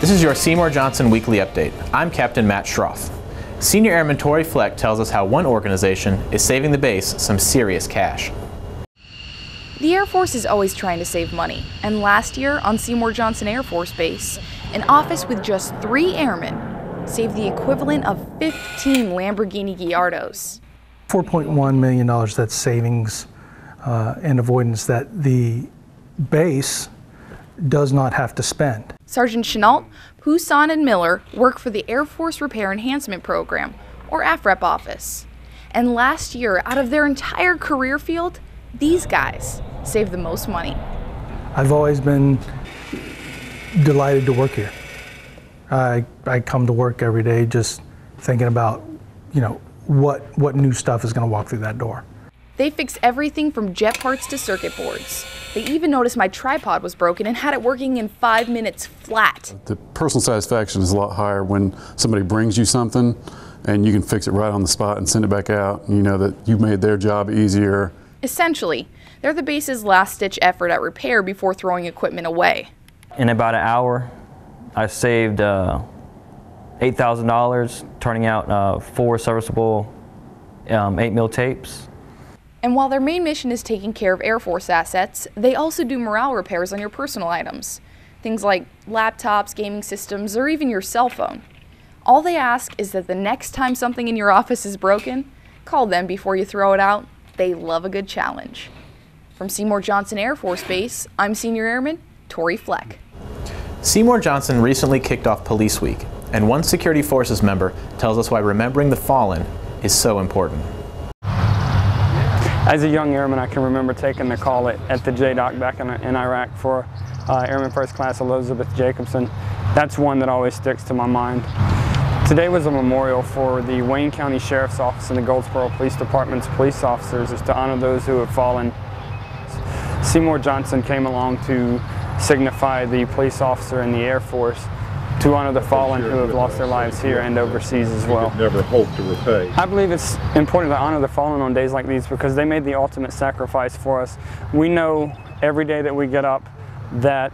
This is your Seymour Johnson Weekly Update. I'm Captain Matt Schroff. Senior Airman Tori Fleck tells us how one organization is saving the base some serious cash. The Air Force is always trying to save money, and last year on Seymour Johnson Air Force Base, an office with just 3 airmen saved the equivalent of 15 Lamborghini Gallardos. $4.1 million, that's savings and avoidance that the base does not have to spend. Sergeant Chenault, Poussin, and Miller work for the Air Force Repair Enhancement Program, or AFREP office. And last year, out of their entire career field, these guys saved the most money. I've always been delighted to work here. I come to work every day just thinking about, what new stuff is going to walk through that door. They fix everything from jet parts to circuit boards. They even noticed my tripod was broken and had it working in 5 minutes flat. The personal satisfaction is a lot higher when somebody brings you something and you can fix it right on the spot and send it back out. And you know that you made their job easier. Essentially, they're the base's last-ditch effort at repair before throwing equipment away. In about an hour, I saved $8,000 turning out 4 serviceable 8mm tapes. And while their main mission is taking care of Air Force assets, they also do morale repairs on your personal items. Things like laptops, gaming systems, or even your cell phone. All they ask is that the next time something in your office is broken, call them before you throw it out. They love a good challenge. From Seymour Johnson Air Force Base, I'm Senior Airman Tori Fleck. Seymour Johnson recently kicked off Police Week, and one Security Forces member tells us why remembering the fallen is so important. As a young airman, I can remember taking the call at the JDOC back in Iraq for Airman First Class Elizabeth Jacobson. That's one that always sticks to my mind. Today was a memorial for the Wayne County Sheriff's Office and the Goldsboro Police Department's police officers, is to honor those who have fallen. Seymour Johnson came along to signify the police officer in the Air Force, to honor the fallen who have lost their lives here and overseas as well. Never hope to repay. I believe it's important to honor the fallen on days like these because they made the ultimate sacrifice for us. We know every day that we get up that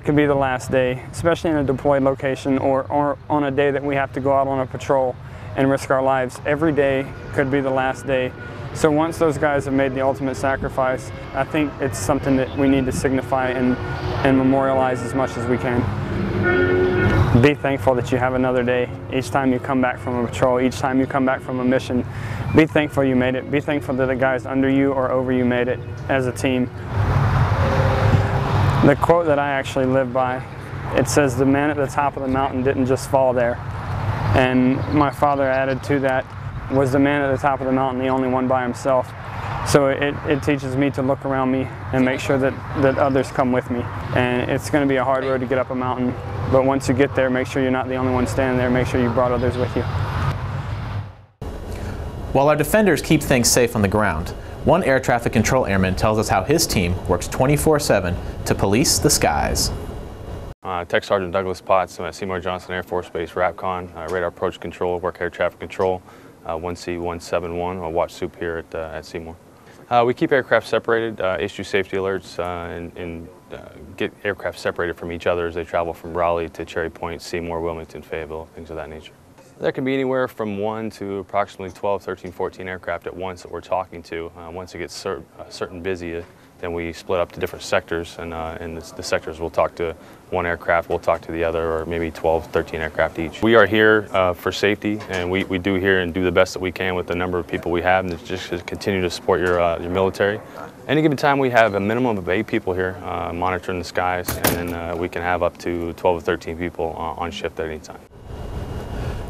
could be the last day, especially in a deployed location or on a day that we have to go out on a patrol and risk our lives. Every day could be the last day. So once those guys have made the ultimate sacrifice, I think it's something that we need to signify and memorialize as much as we can. Be thankful that you have another day. Each time you come back from a patrol, each time you come back from a mission, be thankful you made it. Be thankful that the guys under you or over you made it as a team. The quote that I actually live by, it says, "The man at the top of the mountain didn't just fall there." And my father added to that, was the man at the top of the mountain the only one by himself? So it teaches me to look around me and make sure that others come with me. And it's going to be a hard road to get up a mountain, but once you get there, make sure you're not the only one standing there. Make sure you brought others with you. While our defenders keep things safe on the ground, one air traffic control airman tells us how his team works 24/7 to police the skies. Tech Sergeant Douglas Potts, I'm at Seymour Johnson Air Force Base, RAPCON, radar approach control, work air traffic control, 1C171, a watch soup here at Seymour. We keep aircraft separated, issue safety alerts, and get aircraft separated from each other as they travel from Raleigh to Cherry Point, Seymour, Wilmington, Fayetteville, things of that nature. There can be anywhere from 1 to approximately 12, 13, 14 aircraft at once that we're talking to. Once it gets certain busy, then we split up to different sectors, and the sectors will talk to one aircraft, we'll talk to the other, or maybe 12, 13 aircraft each. We are here for safety, and we do here and do the best that we can with the number of people we have, and just to continue to support your military. Any given time we have a minimum of 8 people here monitoring the skies, and then we can have up to 12 or 13 people on shift at any time.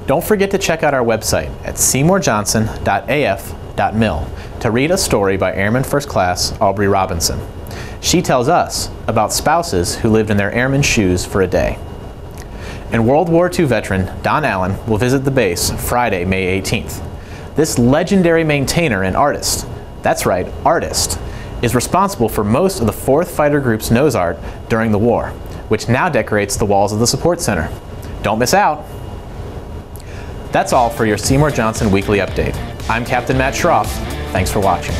Don't forget to check out our website at seymourjohnson.af.mil to read a story by Airman First Class Aubrey Robinson. She tells us about spouses who lived in their airman's shoes for a day. And World War II veteran Don Allen will visit the base Friday, May 18th. This legendary maintainer and artist, that's right, artist, is responsible for most of the 4th Fighter Group's nose art during the war, which now decorates the walls of the support center. Don't miss out. That's all for your Seymour Johnson Weekly Update. I'm Captain Matt Schroff. Thanks for watching.